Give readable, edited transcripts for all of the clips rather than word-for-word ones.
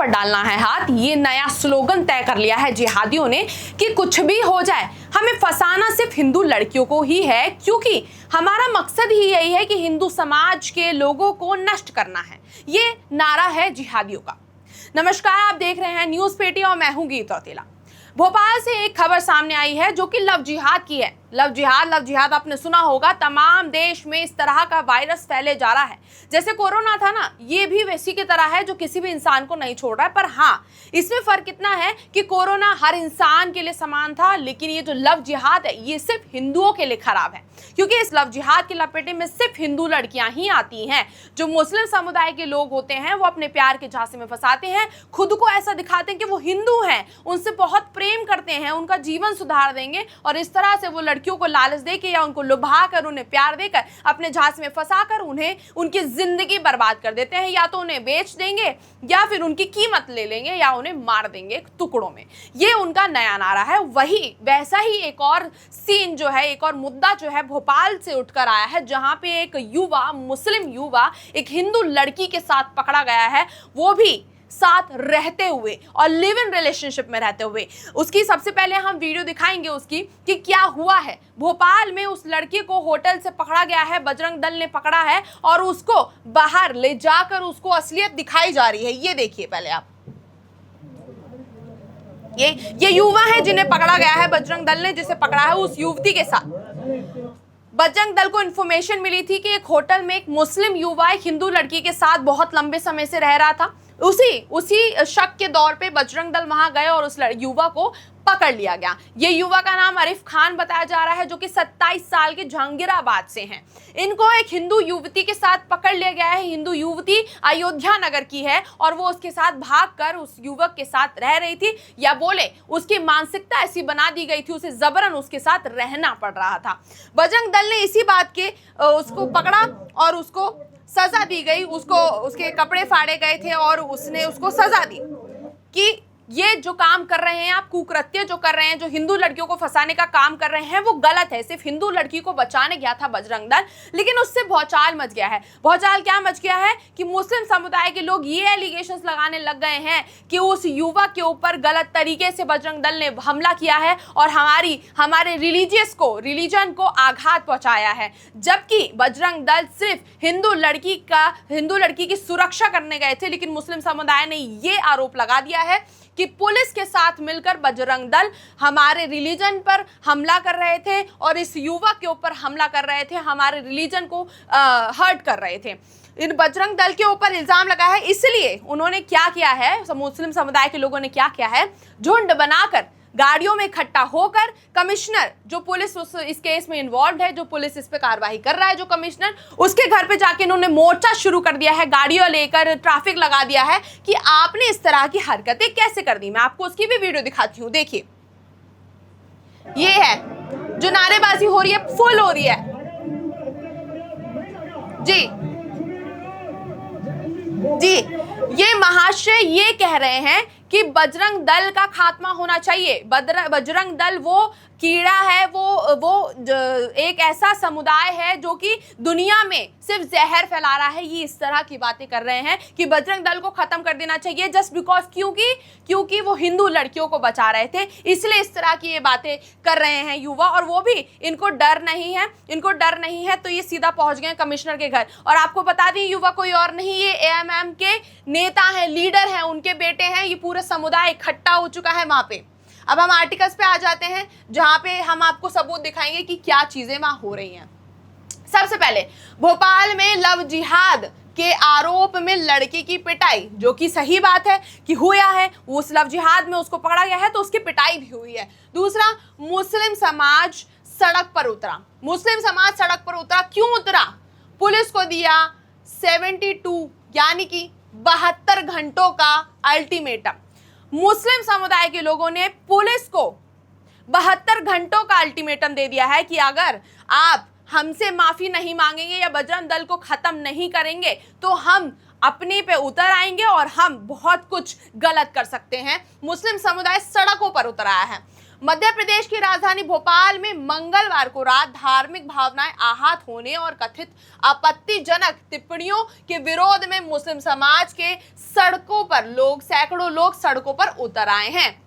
डालना है हाथ, ये नया स्लोगन तय कर लिया है जिहादियों ने कि कुछ भी हो जाए हमें फंसाना सिर्फ हिंदू लड़कियों को ही है, क्योंकि हमारा मकसद ही यही है कि हिंदू समाज के लोगों को नष्ट करना है। ये नारा है जिहादियों का। नमस्कार, आप देख रहे हैं न्यूज़ पेटी और मैं हूं गीत रौतेला। भोपाल से एक खबर सामने आई है जो कि लव जिहाद की है। लव जिहाद आपने सुना होगा। तमाम देश में इस तरह का वायरस फैले जा रहा है। जैसे कोरोना था ना, ये भी वैसी की तरह है जो किसी भी इंसान को नहीं छोड़ रहा है। पर हाँ, इसमें फर्क इतना है कि कोरोना हर इंसान के लिए समान था, लेकिन ये जो लव जिहाद है ये सिर्फ हिंदुओं के लिए खराब है, क्योंकि इस लव जिहाद के लपेटे में सिर्फ हिंदू लड़कियां ही आती हैं। जो मुस्लिम समुदाय के लोग होते हैं वो अपने प्यार के झांसे में फंसाते हैं, खुद को ऐसा दिखाते हैं कि वो हिंदू हैं, उनसे बहुत प्रेम करते हैं, उनका जीवन सुधार देंगे, और इस तरह से वो लड़कियों को लालच देके या उनको लुभा कर, उन्हें प्यार देकर अपने झांसे में फंसाकर उन्हें उनकी जिंदगी बर्बाद कर देते हैं। या तो उन्हें बेच देंगे या फिर उनकी कीमत ले लेंगे या उन्हें मार देंगे टुकड़ों में। ये उनका नया नारा है। वही वैसा ही एक और सीन जो है, एक और मुद्दा जो है भोपाल से उठकर आया है, जहां पे एक युवा, मुस्लिम युवा एक हिंदू लड़की के साथ पकड़ा गया है, वो भी साथ रहते हुए और लिव इन रिलेशनशिप में रहते हुए। उसकी सबसे पहले हम वीडियो दिखाएंगे उसकी कि क्या हुआ है। भोपाल में उस लड़की को होटल से पकड़ा गया है, बजरंग दल ने पकड़ा है और उसको बाहर ले जाकर उसको असलियत दिखाई जा रही है। ये देखिए पहले आप, ये युवा है जिन्हें पकड़ा गया है, बजरंग दल ने जिसे पकड़ा है उस युवती के साथ। बजरंग दल को इन्फॉर्मेशन मिली थी कि एक होटल में एक मुस्लिम युवा एक हिंदू लड़की के साथ बहुत लंबे समय से रह रहा था। उसी शक के दौर पे बजरंग दल वहां गए और उस युवा को पकड़ लिया गया। ये युवा का नाम आरिफ खान बताया जा रहा है, जो कि 27 साल के जहांगीराबाद से हैं। इनको एक हिंदू युवती के साथ पकड़ लिया गया है। हिंदू युवती अयोध्या नगर की है और वो उसके साथ भागकर उस युवक के साथ रह रही थी, या बोले उसकी मानसिकता ऐसी बना दी गई थी, उसे जबरन उसके साथ रहना पड़ रहा था। बजरंग दल ने इसी बात के उसको पकड़ा और उसको सजा दी गई। उसके कपड़े फाड़े गए थे और उसने उसको सजा दी कि ये जो काम कर रहे हैं आप, कुकृत्य जो कर रहे हैं, जो हिंदू लड़कियों को फंसाने का काम कर रहे हैं, वो गलत है। सिर्फ हिंदू लड़की को बचाने गया था बजरंग दल, लेकिन उससे भौचाल मच गया है। भौचाल क्या मच गया है कि मुस्लिम समुदाय के लोग ये एलिगेशंस लगाने लग गए हैं कि उस युवक के ऊपर गलत तरीके से बजरंग दल ने हमला किया है और हमारे रिलीजन को आघात पहुंचाया है। जबकि बजरंग दल सिर्फ हिंदू लड़की की सुरक्षा करने गए थे, लेकिन मुस्लिम समुदाय ने ये आरोप लगा दिया है कि पुलिस के साथ मिलकर बजरंग दल हमारे रिलीजन पर हमला कर रहे थे और इस युवक के ऊपर हमला कर रहे थे, हमारे रिलीजन को हर्ट कर रहे थे। इन बजरंग दल के ऊपर इल्जाम लगा है, इसलिए उन्होंने क्या किया है, मुस्लिम समुदाय के लोगों ने क्या किया है, झुंड बनाकर गाड़ियों में इकट्ठा होकर कमिश्नर, जो पुलिस इस केस में इन्वॉल्व है, जो पुलिस इस पे कार्रवाई कर रहा है, जो कमिश्नर, उसके घर पे जाके इन्होंने मोर्चा शुरू कर दिया है, गाड़ियों लेकर ट्रैफिक लगा दिया है कि आपने इस तरह की हरकतें कैसे कर दी। मैं आपको उसकी भी वीडियो दिखाती हूँ। देखिए, ये है जो नारेबाजी हो रही है, फुल हो रही है जी। ये महाशय ये कह रहे हैं कि बजरंग दल का खात्मा होना चाहिए। बजरंग दल वो कीड़ा है, वो एक ऐसा समुदाय है जो कि दुनिया में सिर्फ जहर फैला रहा है। ये इस तरह की बातें कर रहे हैं कि बजरंग दल को खत्म कर देना चाहिए, जस्ट बिकॉज क्योंकि वो हिंदू लड़कियों को बचा रहे थे, इसलिए इस तरह की ये बातें कर रहे हैं युवा। और वो भी इनको डर नहीं है तो ये सीधा पहुंच गए कमिश्नर के घर। और आपको बता दें, युवा कोई और नहीं, ये एएमएम के नेता हैं, लीडर हैं, उनके बेटे हैं। ये पूरा समुदाय इकट्ठा हो चुका है वहां पे। अब हम आर्टिकल्स पे आ जाते हैं, जहां पे हम आपको सबूत दिखाएंगे कि क्या चीजें वहां हो रही हैं। सबसे पहले, भोपाल में लव जिहाद के आरोप में लड़की की पिटाई, जो कि सही बात है कि हुआ है, उस लव जिहाद में उसको पकड़ा गया है तो उसकी पिटाई भी हुई है। दूसरा, मुस्लिम समाज सड़क पर उतरा। क्यों उतरा? पुलिस को दिया 72 यानी कि 72 घंटों का अल्टीमेटम। मुस्लिम समुदाय के लोगों ने पुलिस को 72 घंटों का अल्टीमेटम दे दिया है कि अगर आप हमसे माफी नहीं मांगेंगे या बजरंग दल को खत्म नहीं करेंगे तो हम अपने पे उतर आएंगे और हम बहुत कुछ गलत कर सकते हैं। मुस्लिम समुदाय सड़कों पर उतर आया है। मध्य प्रदेश की राजधानी भोपाल में मंगलवार को रात धार्मिक भावनाएं आहत होने और कथित आपत्तिजनक टिप्पणियों के विरोध में मुस्लिम समाज के सैकड़ों लोग सड़कों पर उतर आए हैं,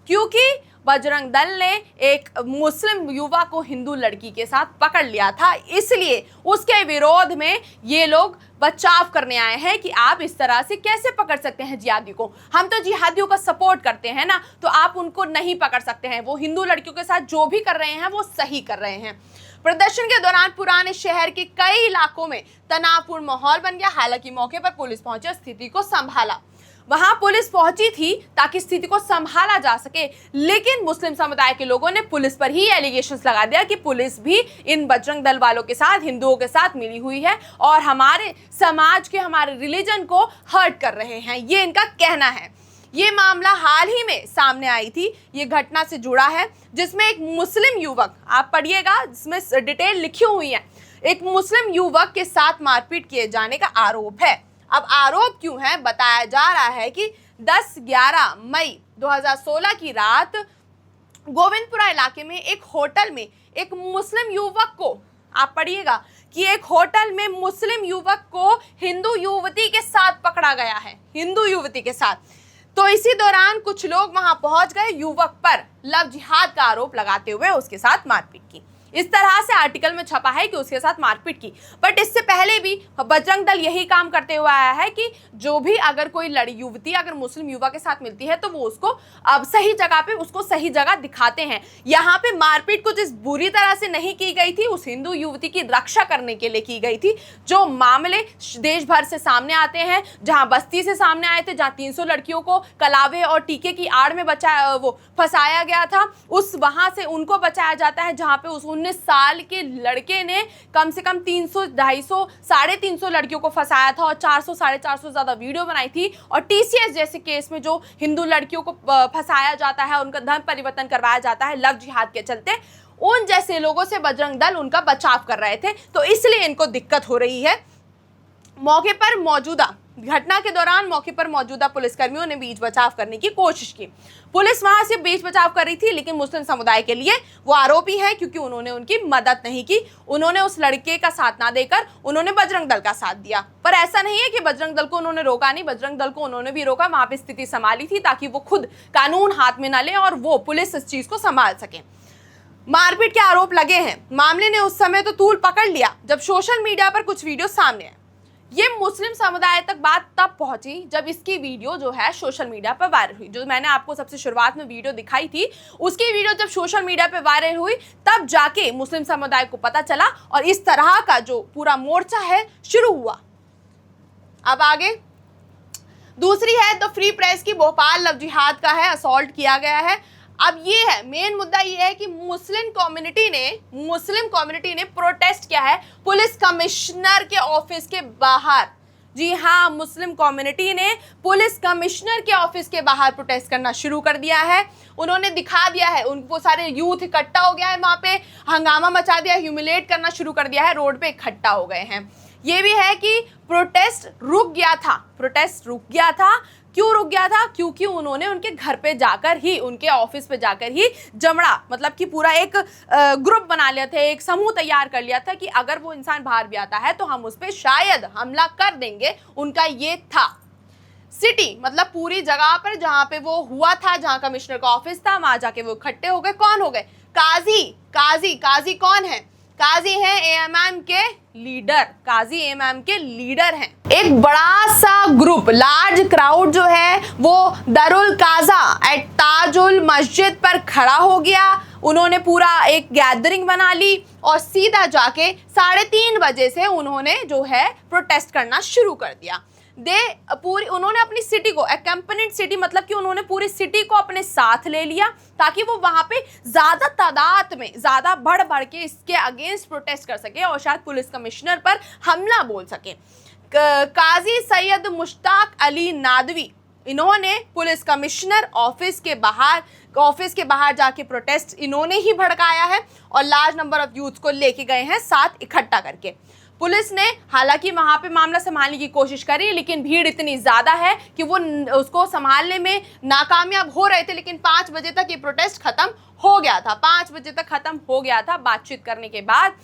क्योंकि बजरंग दल ने एक मुस्लिम युवा को हिंदू लड़की के साथ पकड़ लिया था। इसलिए उसके विरोध में ये लोग बचाव करने आए हैं कि आप इस तरह से कैसे पकड़ सकते हैं जिहादी को। हम तो जिहादियों का सपोर्ट करते हैं ना, तो आप उनको नहीं पकड़ सकते हैं। वो हिंदू लड़कियों के साथ जो भी कर रहे हैं वो सही कर रहे हैं। प्रदर्शन के दौरान पुराने शहर के कई इलाकों में तनावपूर्ण माहौल बन गया। हालांकि मौके पर पुलिस पहुंची और स्थिति को संभाला। वहां पुलिस पहुंची थी ताकि स्थिति को संभाला जा सके, लेकिन मुस्लिम समुदाय के लोगों ने पुलिस पर ही एलिगेशंस लगा दिया कि पुलिस भी इन बजरंग दल वालों के साथ, हिंदुओं के साथ मिली हुई है और हमारे समाज के, हमारे रिलीजन को हर्ट कर रहे हैं। ये इनका कहना है। ये मामला हाल ही में सामने आई थी। ये घटना से जुड़ा है जिसमें एक मुस्लिम युवक, आप पढ़िएगा, जिसमें डिटेल लिखी हुई है, एक मुस्लिम युवक के साथ मारपीट किए जाने का आरोप है। अब आरोप क्यों है? बताया जा रहा है कि 10-11 मई 2016 की रात गोविंदपुरा इलाके में एक होटल में एक मुस्लिम युवक को, आप पढ़िएगा, कि एक होटल में मुस्लिम युवक को हिंदू युवती के साथ पकड़ा गया है, हिंदू युवती के साथ। तो इसी दौरान कुछ लोग वहां पहुंच गए, युवक पर लव जिहाद का आरोप लगाते हुए उसके साथ मारपीट की। इस तरह से आर्टिकल में छपा है कि उसके साथ मारपीट की। बट इससे पहले भी बजरंग दल यही काम करते हुए आया है कि जो भी अगर कोई युवती अगर मुस्लिम युवा के साथ मिलती है तो वो उसको अब सही जगह पे, उसको सही जगह दिखाते हैं। यहाँ पे मारपीट कुछ इस बुरी तरह से नहीं की गई थी, उस हिंदू युवती की रक्षा करने के लिए की गई थी। जो मामले देश भर से सामने आते हैं, जहाँ बस्ती से सामने आए थे, जहाँ 300 लड़कियों को कलावे और टीके की आड़ में फंसाया गया था, वहां से उनको बचाया जाता है। जहाँ पे उस 19 साल के लड़के ने कम से कम 300, 250, 350 लड़कियों को फंसाया था और 400, 450 से ज्यादा वीडियो बनाई थी। और टीसीएस जैसे केस में जो हिंदू लड़कियों को फंसाया जाता है, उनका धर्म परिवर्तन करवाया जाता है लव जिहाद के चलते, उन जैसे लोगों से बजरंग दल उनका बचाव कर रहे थे। तो इसलिए इनको दिक्कत हो रही है। मौके पर मौजूदा घटना के दौरान मौके पर मौजूदा पुलिसकर्मियों ने बीच बचाव करने की कोशिश की। पुलिस वहां से बीच बचाव कर रही थी, लेकिन मुस्लिम समुदाय के लिए वो आरोपी है, क्योंकि उन्होंने उनकी मदद नहीं की। उन्होंने उस लड़के का साथ ना देकर उन्होंने बजरंग दल का साथ दिया। पर ऐसा नहीं है कि बजरंग दल को उन्होंने रोका नहीं, बजरंग दल को उन्होंने भी रोका। वहां पर स्थिति संभाली थी ताकि वो खुद कानून हाथ में न ले और वो पुलिस इस चीज को संभाल सके। मारपीट के आरोप लगे हैं। मामले ने उस समय तो तूल पकड़ लिया जब सोशल मीडिया पर कुछ वीडियो सामने आए। ये मुस्लिम समुदाय तक बात तब पहुंची जब इसकी वीडियो जो है सोशल मीडिया पर वायरल हुई। जो मैंने आपको सबसे शुरुआत में वीडियो दिखाई थी, उसकी वीडियो जब सोशल मीडिया पर वायरल हुई, तब जाके मुस्लिम समुदाय को पता चला और इस तरह का जो पूरा मोर्चा है शुरू हुआ। अब आगे दूसरी है तो फ्री प्रेस की। भोपाल लव जिहाद का है, असॉल्ट किया गया है। अब ये है मेन मुद्दा, ये है कि मुस्लिम कम्युनिटी ने प्रोटेस्ट किया है पुलिस कमिश्नर के ऑफिस के बाहर। जी हाँ, मुस्लिम कम्युनिटी ने पुलिस कमिश्नर के ऑफिस के बाहर प्रोटेस्ट करना शुरू कर दिया है। उन्होंने दिखा दिया है, उनको सारे यूथ इकट्ठा हो गया है, वहां पे हंगामा मचा दिया, ह्यूमिलेट करना शुरू कर दिया है, रोड पे इकट्ठा हो गए हैं। ये भी है कि प्रोटेस्ट रुक गया था। क्यों रुक गया था? क्योंकि उन्होंने उनके घर पे जाकर ही, उनके ऑफिस पे जाकर ही जमड़ा, मतलब कि पूरा एक ग्रुप बना लिया था, एक समूह तैयार कर लिया था कि अगर वो इंसान बाहर भी आता है तो हम उस पर शायद हमला कर देंगे। उनका ये था। सिटी मतलब पूरी जगह पर जहां पे वो हुआ था, जहां कमिश्नर का ऑफिस था, वहां जाके वो इकट्ठे हो गए। कौन हो गए? काजी कौन है? काजी है एएमएम के लीडर। काजी एएमएम के लीडर हैं। एक बड़ा सा ग्रुप, लार्ज क्राउड जो है वो दरुल काजा एट ताजुल मस्जिद पर खड़ा हो गया। उन्होंने पूरा एक गैदरिंग बना ली और सीधा जाके 3:30 बजे से उन्होंने जो है प्रोटेस्ट करना शुरू कर दिया। उन्होंने अपनी सिटी को एक्कम्पनीड सिटी, मतलब कि उन्होंने पूरी सिटी को अपने साथ ले लिया ताकि वो वहां पे ज्यादा तादाद में, ज्यादा बढ़ के इसके अगेंस्ट प्रोटेस्ट कर सके और शायद पुलिस कमिश्नर पर हमला बोल सके। काजी सैयद मुश्ताक अली नादवी, इन्होंने पुलिस कमिश्नर ऑफिस के बाहर जाके प्रोटेस्ट इन्होंने ही भड़काया है और लार्ज नंबर ऑफ यूथ को लेके गए हैं साथ इकट्ठा करके। पुलिस ने हालांकि वहां पे मामला संभालने की कोशिश करी, लेकिन भीड़ इतनी ज्यादा है कि वो उसको संभालने में नाकामयाब हो रहे थे। लेकिन 5 बजे तक ये प्रोटेस्ट खत्म हो गया था, 5 बजे तक खत्म हो गया था बातचीत करने के बाद।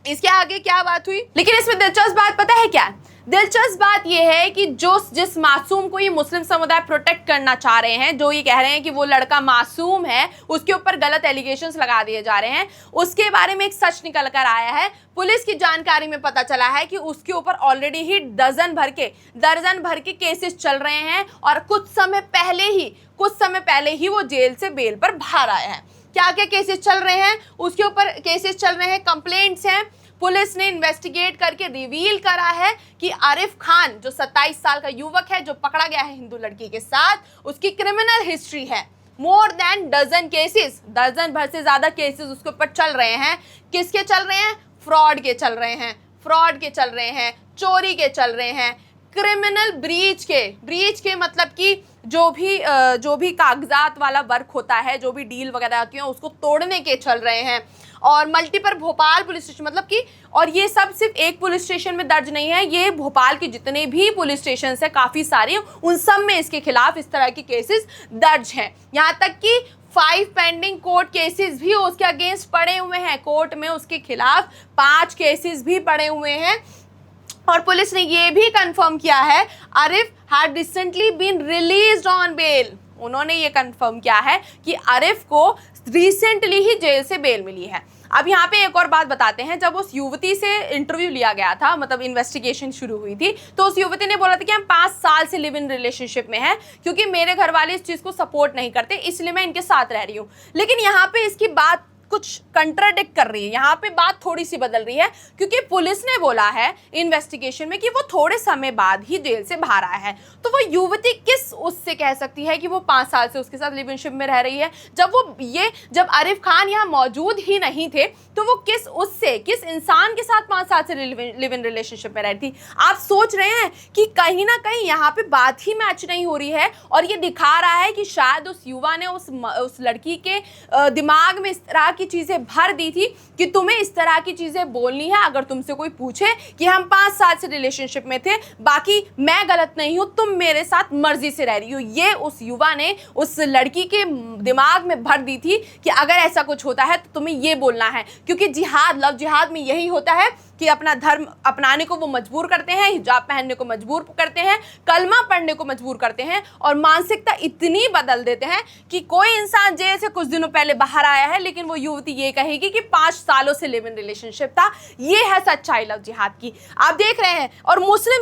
इसके आगे क्या बात हुई, लेकिन इसमें दिलचस्प बात पता है क्या है? दिलचस्प बात यह है कि जिस मासूम को ये मुस्लिम समुदाय प्रोटेक्ट करना चाह रहे हैं, जो ये कह रहे हैं कि वो लड़का मासूम है, उसके ऊपर गलत एलिगेशंस लगा दिए जा रहे हैं, उसके बारे में एक सच निकल कर आया है। पुलिस की जानकारी में पता चला है कि उसके ऊपर ऑलरेडी ही दर्जन भर के केसेस चल रहे हैं और कुछ समय पहले ही वो जेल से बेल पर बाहर आया है। क्या क्या केसेस चल रहे हैं? उसके ऊपर केसेस चल रहे हैं, कंप्लेंट्स हैं। पुलिस ने इन्वेस्टिगेट करके रिवील करा है कि आरिफ खान जो 27 साल का युवक है, जो पकड़ा गया है हिंदू लड़की के साथ, उसकी क्रिमिनल हिस्ट्री है। मोर देन डजन केसेस, दर्जन भर से ज्यादा केसेस उसके ऊपर चल रहे हैं। किसके चल रहे हैं? फ्रॉड के चल रहे हैं, चोरी के चल रहे हैं, क्रिमिनल ब्रीच के मतलब कि जो भी कागजात वाला वर्क होता है, जो भी डील वगैरह होती है, उसको तोड़ने के चल रहे हैं। और मल्टीपल भोपाल पुलिस स्टेशन, मतलब कि, और ये सब सिर्फ एक पुलिस स्टेशन में दर्ज नहीं है, ये भोपाल के जितने भी पुलिस स्टेशन है काफ़ी सारे, उन सब में इसके खिलाफ इस तरह के केसेस दर्ज हैं। यहाँ तक कि 5 पेंडिंग कोर्ट केसेस भी उसके अगेंस्ट पड़े हुए हैं। कोर्ट में उसके खिलाफ 5 केसेस भी पड़े हुए हैं। और पुलिस ने ये भी कंफर्म किया है, Arif had recently been released on bail. उन्होंने ये कंफर्म किया है कि आरिफ को रिसेंटली ही जेल से बेल मिली है। अब यहाँ पे एक और बात बताते हैं, जब उस युवती से इंटरव्यू लिया गया था, मतलब इन्वेस्टिगेशन शुरू हुई थी, तो उस युवती ने बोला था कि हम 5 साल से लिव इन रिलेशनशिप में हैं, क्योंकि मेरे घर वाले इस चीज़ को सपोर्ट नहीं करते, इसलिए मैं इनके साथ रह रही हूँ। लेकिन यहाँ पे इसकी बात कुछ कंट्राडिक्ट कर रही है, यहाँ पे बात थोड़ी सी बदल रही है, क्योंकि पुलिस ने बोला है इन्वेस्टिगेशन में कि वो थोड़े समय बाद ही जेल से बाहर आया है। तो वो युवती किस उससे कह सकती है कि वो 5 साल से उसके साथ लिविंगशिप में रह रही है, जब आरिफ खान यहाँ मौजूद ही नहीं थे, तो वो किस इंसान के साथ 5 साल से लिव इन रिलेशनशिप में रहती? आप सोच रहे हैं कि कहीं ना कहीं यहाँ पे बात ही मैच नहीं हो रही है, और ये दिखा रहा है कि शायद उस युवा ने उस लड़की के दिमाग में इस तरह की चीजें भर दी थी कि तुम्हें इस तरह की चीजें बोलनी है। अगर तुमसे कोई पूछे कि हम 5 साल से रिलेशनशिप में थे, बाकी मैं गलत नहीं हूं, तुम मेरे साथ मर्जी से रह रही हो, ये उस युवा ने उस लड़की के दिमाग में भर दी थी कि अगर ऐसा कुछ होता है तो तुम्हें ये बोलना है। क्योंकि लव जिहाद में यही होता है कि अपना धर्म अपनाने को वो मजबूर करते हैं, हिजाब पहनने को मजबूर करते हैं, कलमा पढ़ने को मजबूर करते हैं, और मानसिकता इतनी बदल देते हैं कि कोई इंसान जेल से कुछ दिनों पहले बाहर आया है, लेकिन वो युवती ये कहेगी कि 5 सालों से लिव इन रिलेशनशिप था। ये है सच्चाई लव जिहाद की, आप देख रहे हैं। और मुस्लिम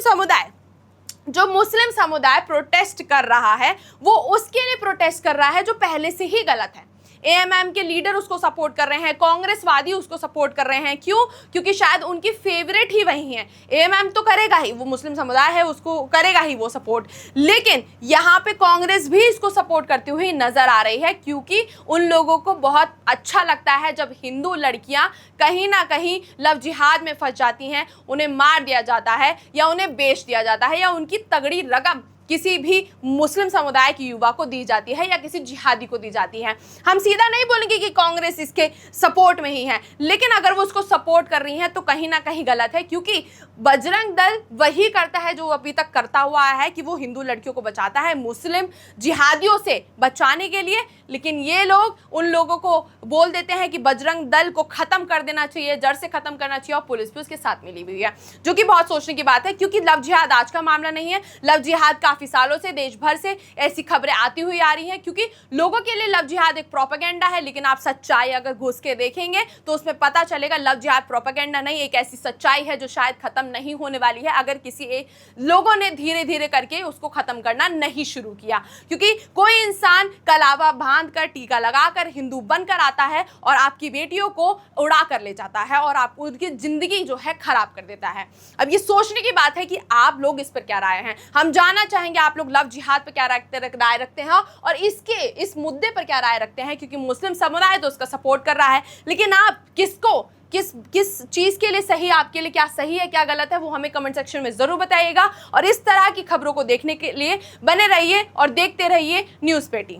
समुदाय प्रोटेस्ट कर रहा है, वो उसके लिए प्रोटेस्ट कर रहा है जो पहले से ही गलत है। एएमएम के लीडर उसको सपोर्ट कर रहे हैं, कांग्रेसवादी उसको सपोर्ट कर रहे हैं। क्यों? क्योंकि शायद उनकी फेवरेट ही वही है। एएमएम तो करेगा ही, वो मुस्लिम समुदाय है, उसको करेगा ही वो सपोर्ट, लेकिन यहाँ पे कांग्रेस भी इसको सपोर्ट करती हुई नजर आ रही है, क्योंकि उन लोगों को बहुत अच्छा लगता है जब हिंदू लड़कियां कहीं ना कहीं लव जिहाद में फंस जाती हैं, उन्हें मार दिया जाता है या उन्हें बेच दिया जाता है, या उनकी तगड़ी रकम किसी भी मुस्लिम समुदाय की युवा को दी जाती है या किसी जिहादी को दी जाती है। हम सीधा नहीं बोलेंगे कि कांग्रेस इसके सपोर्ट में ही है, लेकिन अगर वो उसको सपोर्ट कर रही है तो कहीं ना कहीं गलत है, क्योंकि बजरंग दल वही करता है जो अभी तक करता हुआ है कि वो हिंदू लड़कियों को बचाता है मुस्लिम जिहादियों से बचाने के लिए। लेकिन ये लोग उन लोगों को बोल देते हैं कि बजरंग दल को खत्म कर देना चाहिए, जड़ से खत्म करना चाहिए, और पुलिस भी उसके साथ मिली हुई है, जो कि बहुत सोचने की बात है। क्योंकि लव जिहाद आज का मामला नहीं है, लव जिहाद काफी सालों से देश भर से ऐसी खबरें आती हुई आ रही हैं, क्योंकि लोगों के लिए लव जिहाद एक प्रोपेगेंडा है। लेकिन आप सच्चाई अगर घुस के देखेंगे तो उसमें पता चलेगा लव जिहाद प्रोपेगेंडा नहीं, एक ऐसी सच्चाई है जो शायद खत्म नहीं होने वाली है अगर किसी लोगों ने धीरे धीरे करके उसको खत्म करना नहीं शुरू किया। क्योंकि कोई इंसान कलावा बांध कर, टीका लगाकर हिंदू बनकर आता है और आपकी बेटियों को उड़ा कर ले जाता है और आपको उनकी जिंदगी जो है खराब कर देता है। अब ये सोचने की बात है कि आप लोग इस पर क्या राय हैं। हम जानना चाहेंगे आप लोग लव जिहाद पर क्या राय रखते हैं और इस मुद्दे पर क्या राय रखते हैं, क्योंकि मुस्लिम समुदाय तो उसका सपोर्ट कर रहा है, लेकिन आप किस चीज के लिए सही, आपके लिए क्या सही है क्या गलत है, वो हमें कमेंट सेक्शन में जरूर बताइएगा। और इस तरह की खबरों को देखने के लिए बने रहिए और देखते रहिए न्यूज़ पेटी।